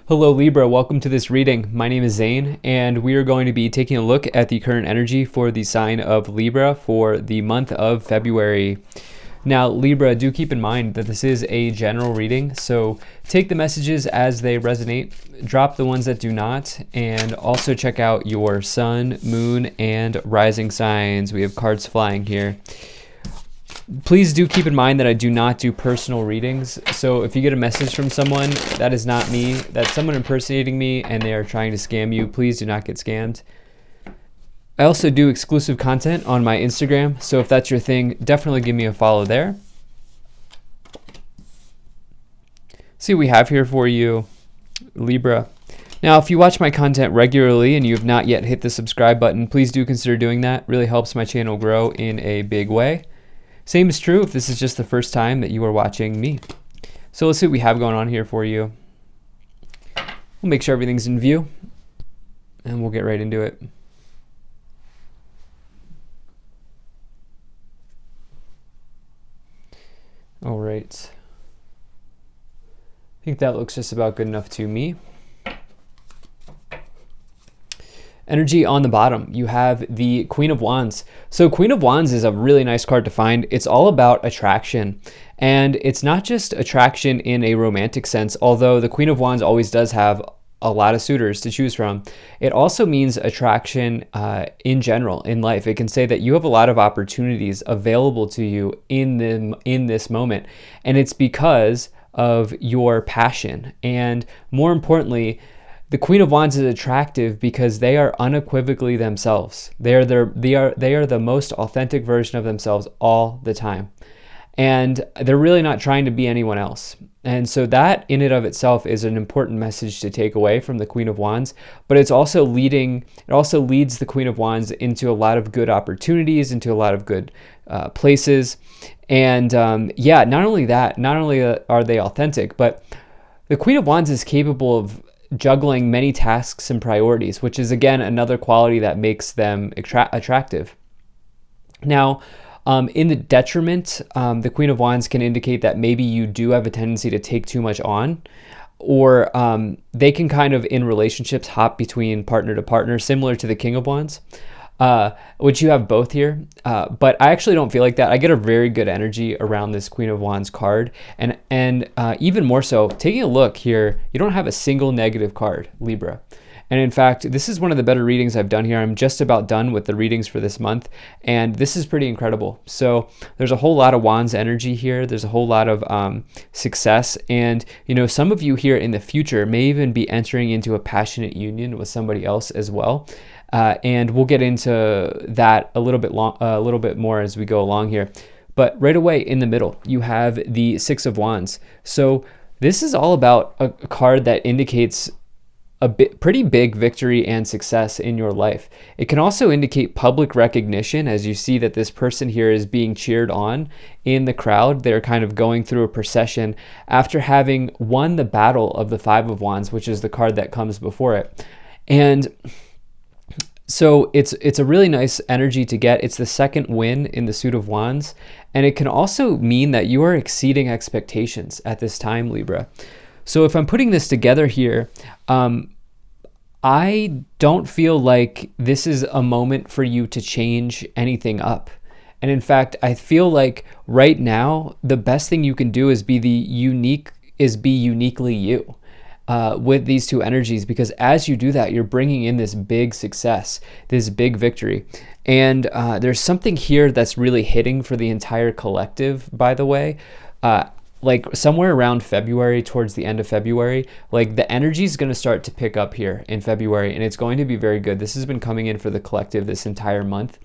Hello Libra, welcome to this reading. My name is Zane, and we are going to be taking a look at the current energy for the sign of Libra for the month of February. Now, Libra, do keep in mind that this is a general reading, so take the messages as they resonate, drop the ones that do not, and also check out your sun, moon, and rising signs. We have cards flying here. Please do keep in mind that I do not do personal readings. So if you get a message from someone, that is not me. That's someone impersonating me and they are trying to scam you. Please do not get scammed. I also do exclusive content on my Instagram. So if that's your thing, definitely give me a follow there. See what we have here for you, Libra. Now, if you watch my content regularly and you have not yet hit the subscribe button, please do consider doing that. It really helps my channel grow in a big way. Same is true if this is just the first time that you are watching me. So let's see what we have going on here for you. We'll make sure everything's in view and we'll get right into it. All right. I think that looks just about good enough to me. Energy on the bottom, you have the Queen of Wands. So Queen of Wands is a really nice card to find. It's all about attraction. And it's not just attraction in a romantic sense, although the Queen of Wands always does have a lot of suitors to choose from. It also means attraction in general in life. It can say that you have a lot of opportunities available to you in this moment. And it's because of your passion. And more importantly, the Queen of Wands is attractive because they are unequivocally themselves. They are the most authentic version of themselves all the time. And they're really not trying to be anyone else. And so that in and of itself is an important message to take away from the Queen of Wands, but it also leads the Queen of Wands into a lot of good opportunities, into a lot of good places. And not only are they authentic, but the Queen of Wands is capable of juggling many tasks and priorities, which is again another quality that makes them attractive. Now, in the detriment, the Queen of Wands can indicate that maybe you do have a tendency to take too much on, or they can kind of in relationships hop between partner to partner, similar to the King of Wands, which you have both here. But I actually don't feel like that. I get a very good energy around this Queen of Wands card. And even more so, taking a look here, you don't have a single negative card, Libra. And in fact, this is one of the better readings I've done here. I'm just about done with the readings for this month, and this is pretty incredible. So there's a whole lot of Wands energy here. There's a whole lot of success. And, some of you here in the future may even be entering into a passionate union with somebody else as well. And we'll get into that a little bit more as we go along here. But right away in the middle, you have the Six of Wands. So this is all about a card that indicates a pretty big victory and success in your life. It can also indicate public recognition, as you see that this person here is being cheered on in the crowd. They're kind of going through a procession after having won the battle of the Five of Wands, which is the card that comes before it. And so it's a really nice energy to get. It's the second win in the suit of Wands. And it can also mean that you are exceeding expectations at this time, Libra. So if I'm putting this together here, I don't feel like this is a moment for you to change anything up. And in fact, I feel like right now, the best thing you can do is be uniquely you. With these two energies, because as you do that, you're bringing in this big success, this big victory. And there's something here that's really hitting for the entire collective, by the way. Like somewhere around February, towards the end of February, like the energy is going to start to pick up here in February, and it's going to be very good. This has been coming in for the collective this entire month.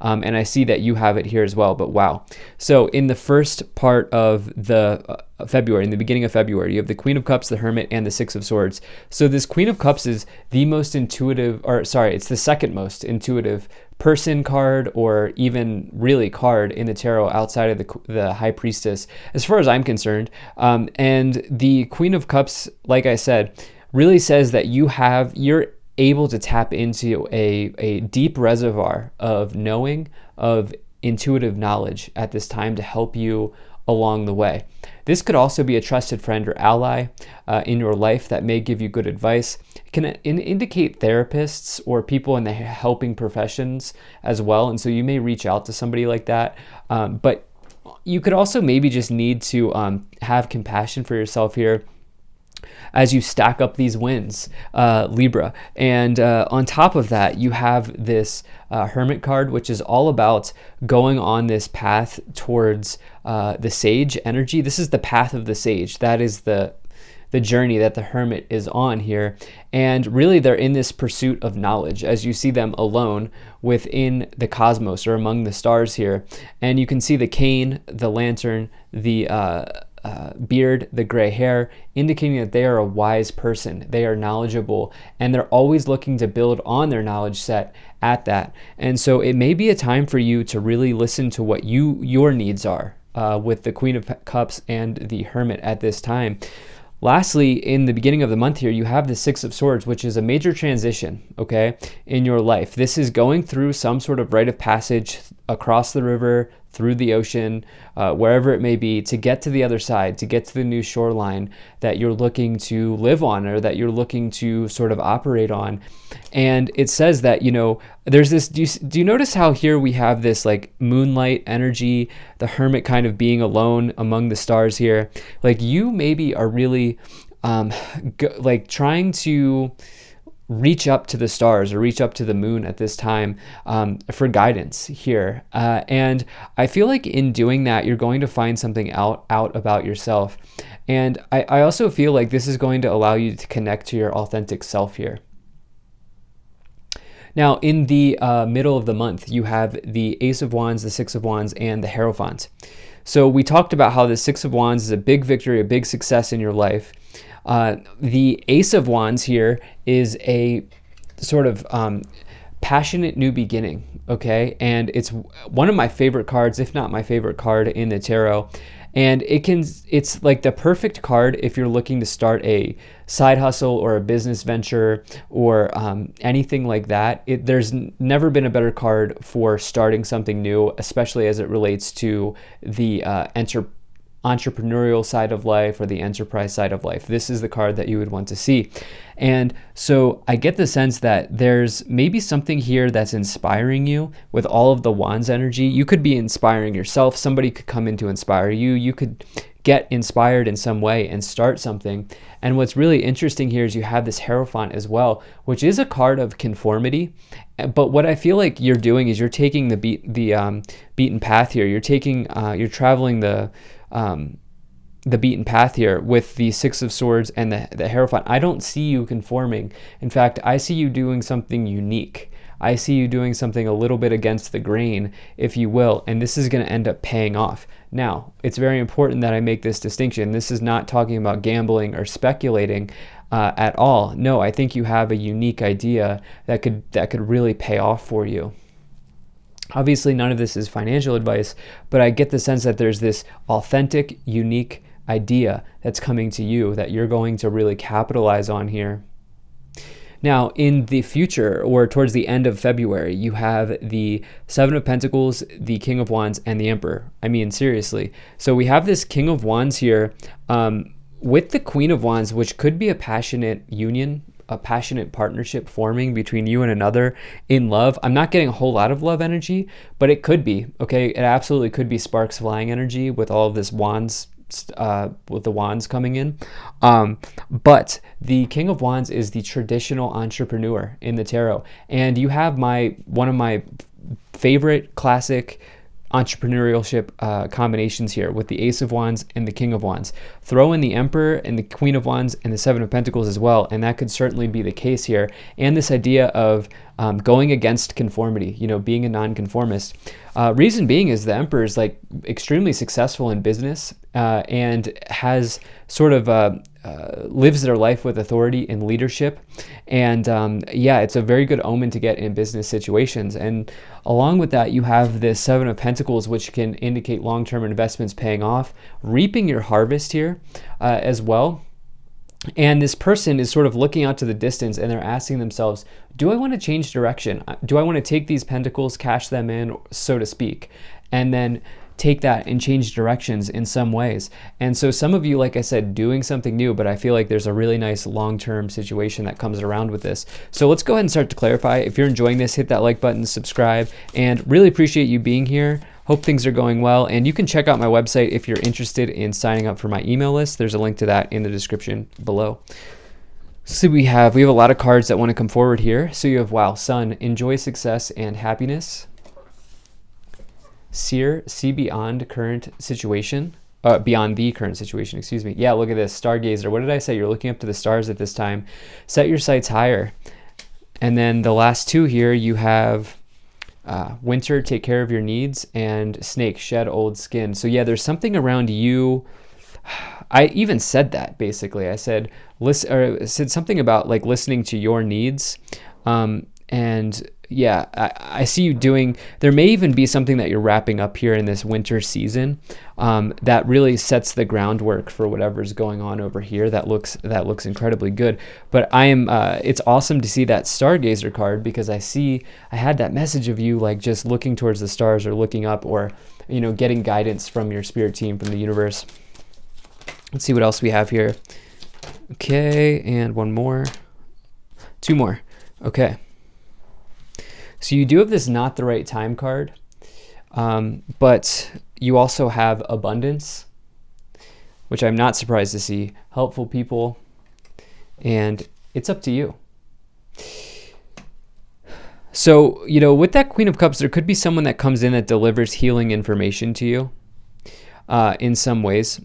And I see that you have it here as well, but wow. So in the first part of the February, in the beginning of February, you have the Queen of Cups, the Hermit, and the Six of Swords. So this Queen of Cups is the most intuitive, it's the second most intuitive person card, or even really card in the tarot outside of the High Priestess, as far as I'm concerned. And the Queen of Cups, like I said, really says that you're able to tap into a deep reservoir of knowing, of intuitive knowledge at this time to help you along the way. This could also be a trusted friend or ally in your life that may give you good advice. It can indicate therapists or people in the helping professions as well, and so you may reach out to somebody like that. But you could also maybe just need to have compassion for yourself here as you stack up these wins, Libra. And on top of that, you have this Hermit card, which is all about going on this path towards the Sage energy. This is the path of the Sage. That is the journey that the Hermit is on here. And really, they're in this pursuit of knowledge as you see them alone within the cosmos or among the stars here. And you can see the cane, the lantern, the beard, the gray hair, indicating that they are a wise person. They are knowledgeable, and they're always looking to build on their knowledge set at that. And so it may be a time for you to really listen to what your needs are with the Queen of Cups and the Hermit at this time. Lastly, in the beginning of the month here, you have the Six of Swords, which is a major transition, okay, in your life. This is going through some sort of rite of passage across the river, through the ocean, wherever it may be, to get to the other side, to get to the new shoreline that you're looking to live on or that you're looking to sort of operate on. And it says that, there's this, do you notice how here we have this like moonlight energy, the Hermit kind of being alone among the stars here? Like you maybe are really trying to reach up to the stars or reach up to the moon at this time for guidance here. And I feel like in doing that, you're going to find something out about yourself. And I also feel like this is going to allow you to connect to your authentic self here. Now, in the middle of the month, you have the Ace of Wands, the Six of Wands, and the Hierophant. So we talked about how the Six of Wands is a big victory, a big success in your life. The Ace of Wands here is a sort of passionate new beginning, okay? And it's one of my favorite cards, if not my favorite card in the tarot. And it's like the perfect card if you're looking to start a side hustle or a business venture or anything like that. There's never been a better card for starting something new, especially as it relates to the entrepreneurial side of life or the enterprise side of life. This is the card that you would want to see. And so I get the sense that there's maybe something here that's inspiring you with all of the Wands energy. You could be inspiring yourself. Somebody could come in to inspire you. You could get inspired in some way and start something. And what's really interesting here is you have this Hierophant as well, which is a card of conformity. But what I feel like you're doing is you're taking the beaten path here. You're traveling the beaten path here with the Six of Swords and the Hierophant. I don't see you conforming. In fact, I see you doing something unique. I see you doing something a little bit against the grain, if you will, and this is going to end up paying off. Now, it's very important that I make this distinction. This is not talking about gambling or speculating at all. No, I think you have a unique idea that could really pay off for you. Obviously, none of this is financial advice, but I get the sense that there's this authentic, unique idea that's coming to you that you're going to really capitalize on here. Now, in the future, or towards the end of February, you have the Seven of Pentacles, the King of Wands, and the Emperor. I mean, seriously. So we have this King of Wands here with the Queen of Wands, which could be a passionate union, a passionate partnership forming between you and another in love. I'm not getting a whole lot of love energy, but it could be, okay? It absolutely could be sparks flying energy with all of this wands, with the wands coming in. But the King of Wands is the traditional entrepreneur in the tarot. And you have one of my favorite classic entrepreneurship combinations here with the Ace of Wands and the King of Wands. Throw in the Emperor and the Queen of Wands and the Seven of Pentacles as well, and that could certainly be the case here. And this idea of going against conformity, being a nonconformist. Reason being is the Emperor is like extremely successful in business and has sort of lives their life with authority and leadership. And it's a very good omen to get in business situations. And along with that, you have the Seven of Pentacles, which can indicate long-term investments paying off, reaping your harvest here as well. And this person is sort of looking out to the distance and they're asking themselves, do I want to change direction? Do I want to take these pentacles, cash them in, so to speak, and then take that and change directions in some ways. And so some of you, like I said, doing something new, but I feel like there's a really nice long-term situation that comes around with this. So let's go ahead and start to clarify. If you're enjoying this, hit that like button, subscribe, and really appreciate you being here. Hope things are going well. And you can check out my website if you're interested in signing up for my email list. There's a link to that in the description below. So we have a lot of cards that want to come forward here. So you have, wow, Sun, enjoy success and happiness. Seer, see beyond current situation, beyond the current situation, excuse me. Yeah, look at this, Stargazer. What did I say? You're looking up to the stars at this time. Set your sights higher. And then the last two here, you have Winter, take care of your needs, and Snake, shed old skin. So yeah, there's something around you. I even said that, basically. I said, said something about like listening to your needs. And yeah, I see you doing, there may even be something that you're wrapping up here in this winter season that really sets the groundwork for whatever's going on over here. That looks incredibly good. But it's awesome to see that Stargazer card, because I had that message of you like just looking towards the stars or looking up, or, you know, getting guidance from your spirit team, from the universe. Let's see what else we have here. Okay, and one more. Two more. Okay. So you do have this not the right time card, but you also have abundance, which I'm not surprised to see, helpful people, and it's up to you. So, you know, with that Queen of Cups, there could be someone that comes in that delivers healing information to you in some ways.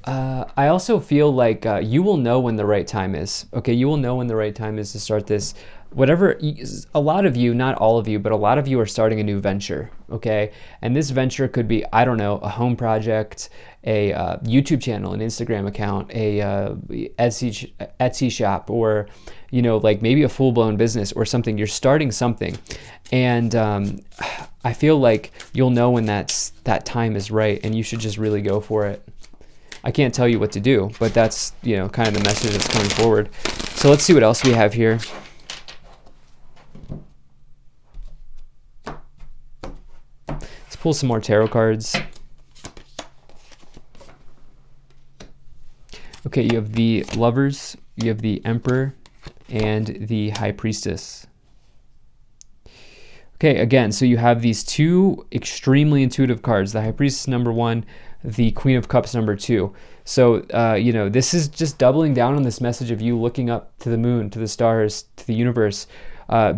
I also feel like you will know when the right time is. Okay, you will know when the right time is to start this. Whatever, a lot of you, not all of you, but a lot of you are starting a new venture, okay? And this venture could be, I don't know, a home project, a YouTube channel, an Instagram account, a Etsy shop, or, you know, like maybe a full-blown business or something. You're starting something. And I feel like you'll know when that time is right, and you should just really go for it. I can't tell you what to do, but that's, you know, kind of the message that's coming forward. So let's see what else we have here. Let's pull some more tarot cards. Okay, you have the Lovers, you have the Emperor, and the High Priestess. Okay, again, so you have these two extremely intuitive cards, the High Priestess number 1, the Queen of Cups number 2. So, you know, this is just doubling down on this message of you looking up to the moon, to the stars, to the universe,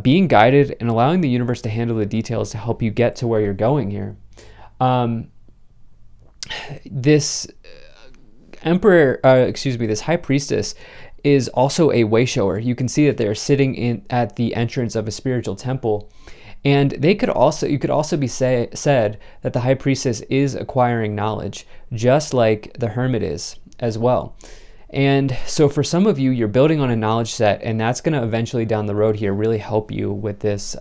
being guided and allowing the universe to handle the details to help you get to where you're going here. This this High Priestess is also a way shower. You can see that they're sitting at the entrance of a spiritual temple. And you could also be said that the High Priestess is acquiring knowledge, just like the Hermit is as well. And so for some of you, you're building on a knowledge set, and that's going to eventually down the road here really help you with this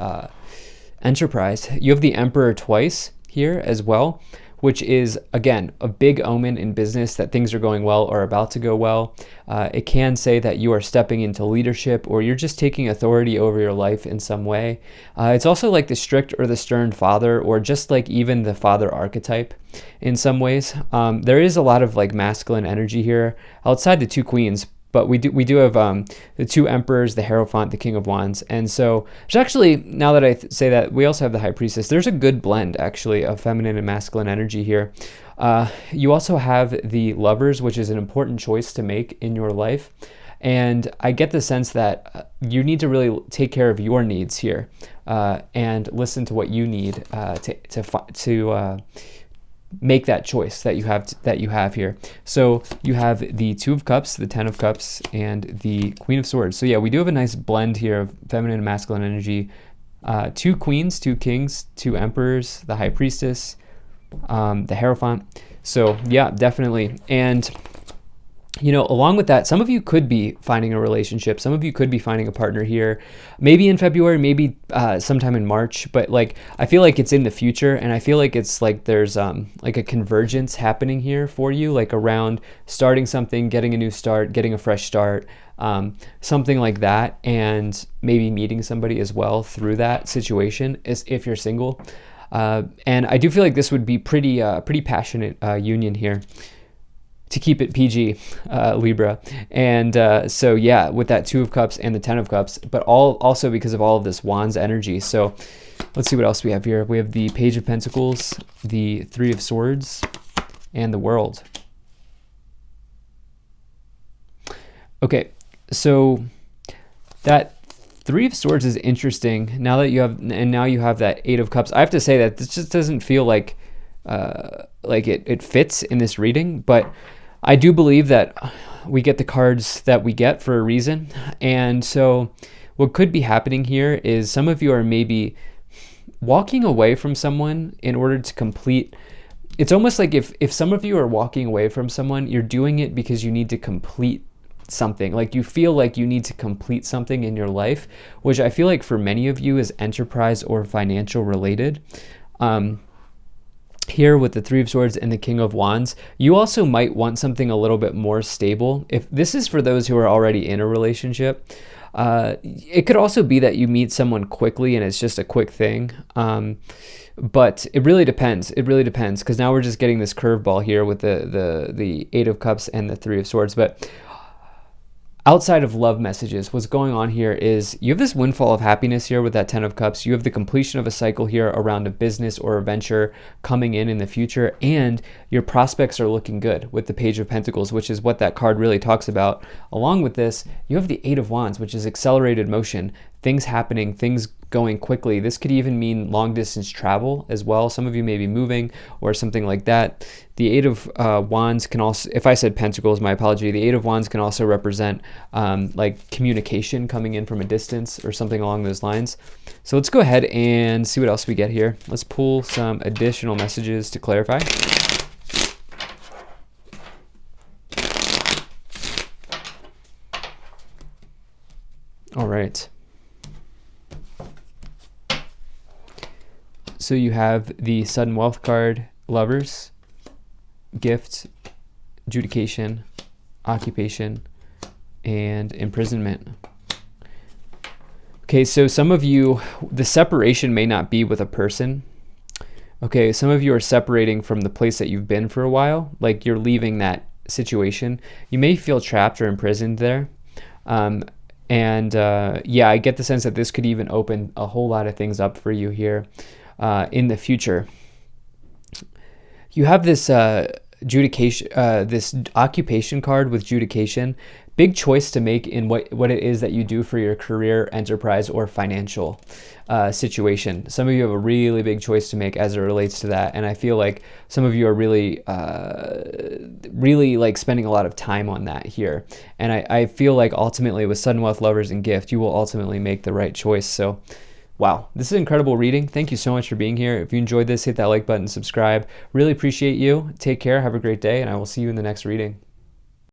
enterprise. You have the Emperor twice here as well, which is, again, a big omen in business that things are going well or about to go well. It can say that you are stepping into leadership, or you're just taking authority over your life in some way. It's also like the strict or the stern father, or just like even the father archetype in some ways. There is a lot of like masculine energy here outside the two queens, but we do have the two emperors, the Hierophant, the King of Wands. And so there's actually, now that I say that, we also have the High Priestess. There's a good blend actually of feminine and masculine energy here. You also have the Lovers, which is an important choice to make in your life. And I get the sense that you need to really take care of your needs here and listen to what you need to make that choice that you have here. So you have the Two of Cups, the Ten of Cups, and the Queen of Swords. So yeah, we do have a nice blend here of feminine and masculine energy. Two queens, two kings, two emperors, the High Priestess, the Hierophant. So yeah, definitely. And you know, along with that, some of you could be finding a relationship. Some of you could be finding a partner here, maybe in February, maybe sometime in March. But like, I feel like it's in the future, and I feel like it's like there's like a convergence happening here for you, like around starting something, getting a new start, getting a fresh start, something like that, and maybe meeting somebody as well through that situation, as if you're single. And I do feel like this would be pretty passionate union here, to keep it PG, Libra. And so yeah, with that 2 of Cups and the 10 of Cups, but also because of all of this Wands energy. So let's see what else we have here. We have the Page of Pentacles, the 3 of Swords, and the World. Okay, so that 3 of Swords is interesting. Now that you have that 8 of Cups, I have to say that this just doesn't feel like it fits in this reading, but I do believe that we get the cards that we get for a reason. And so what could be happening here is some of you are maybe walking away from someone in order to complete. It's almost like if some of you are walking away from someone, you're doing it because you need to complete something. Like you feel like you need to complete something in your life, which I feel like for many of you is enterprise or financial related. Here with the 3 of Swords and the King of Wands, you also might want something a little bit more stable. If this is for those who are already in a relationship, it could also be that you meet someone quickly and it's just a quick thing. But it really depends. It really depends, because now we're just getting this curveball here with the 8 of Cups and the 3 of Swords. But outside of love messages, what's going on here is you have this windfall of happiness here with that 10 of Cups. You have the completion of a cycle here around a business or a venture coming in the future, and your prospects are looking good with the Page of Pentacles, which is what that card really talks about. Along with this, you have the 8 of Wands, which is accelerated motion, things happening, things going quickly. This could even mean long distance travel as well. Some of you may be moving or something like that. The 8 of Wands can also, if I said Pentacles, my apology, the 8 of Wands can also represent like communication coming in from a distance or something along those lines. So let's go ahead and see what else we get here. Let's pull some additional messages to clarify. All right. So you have the sudden wealth card, Lovers, gift, adjudication, occupation, and imprisonment. Okay, so some of you, the separation may not be with a person. Okay, some of you are separating from the place that you've been for a while, like you're leaving that situation. You may feel trapped or imprisoned there. Yeah, I get the sense that this could even open a whole lot of things up for you here in the future. You have this adjudication, this occupation card with adjudication. Big choice to make in what it is that you do for your career, enterprise, or financial situation. Some of you have a really big choice to make as it relates to that, and I feel like some of you are really like spending a lot of time on that here. And I feel like ultimately with sudden wealth, lovers, and gift, you will ultimately make the right choice. So wow, this is an incredible reading. Thank you so much for being here. If you enjoyed this, hit that like button, subscribe. Really appreciate you. Take care, have a great day, and I will see you in the next reading.